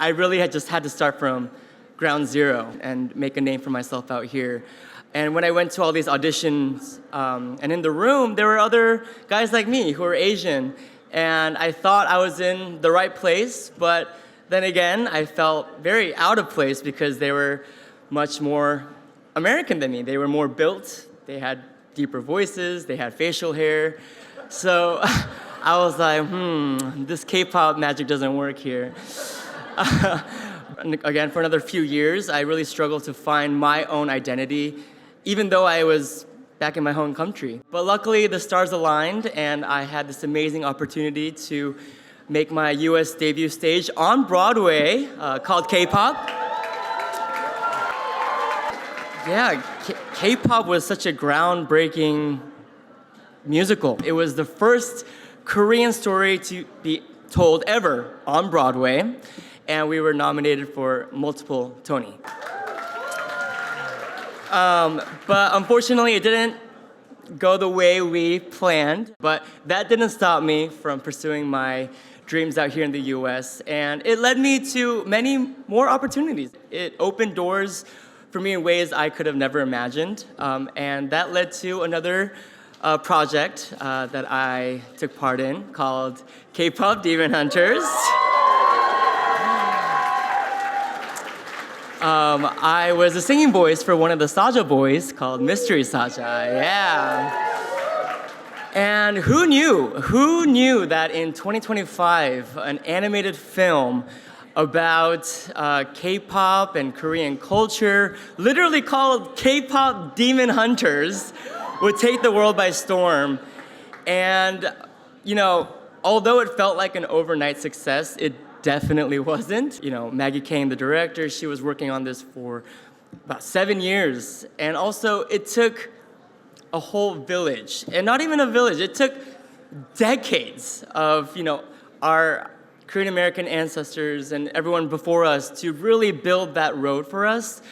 I really had just had to start from ground zero and make a name for myself out here. And when I went to all these auditions, and in the room, there were other guys like me who were Asian, and I thought I was in the right place, but then again, I felt very out of place because they were much more American than me. They were more built, they had deeper voices, they had facial hair. So I was like, this K-pop magic doesn't work here. Again, for another few years, I really struggled to find my own identity, even though I was back in my home country. But luckily, the stars aligned, and I had this amazing opportunity to make my US debut stage on Broadway, called K-pop. Yeah, K-pop was such a groundbreaking musical. It was the first Korean story to be told ever on Broadway, and we were nominated for multiple Tony. But unfortunately, it didn't go the way we planned, but that didn't stop me from pursuing my dreams out here in the US, and it led me to many more opportunities. It opened doors for me in ways I could have never imagined, and that led to another project that I took part in called K-pop Demon Hunters. I was a singing voice for one of the Saja boys called Mystery Saja, yeah. And who knew that in 2025, an animated film about K-pop and Korean culture, literally called K-pop Demon Hunters, would take the world by storm. And, although it felt like an overnight success, it definitely wasn't. Maggie Kane, the director, she was working on this for about 7 years. And also, it took a whole village, and not even a village, it took decades of, our Korean American ancestors and everyone before us to really build that road for us.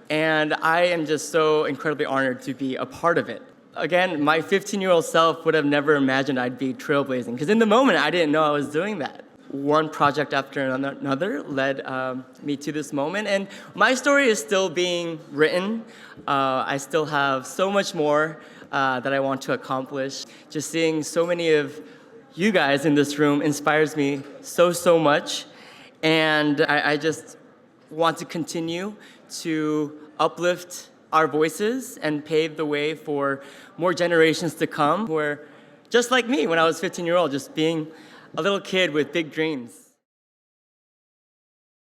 And I am just so incredibly honored to be a part of it. Again, my 15-year-old self would have never imagined I'd be trailblazing, because in the moment, I didn't know I was doing that. One project after another led me to this moment, and my story is still being written. I still have so much more that I want to accomplish. Just seeing so many of you guys in this room inspires me so much, and I just want to continue to uplift our voices and pave the way for more generations to come who are just like me when I was 15-year-old, just being a little kid with big dreams.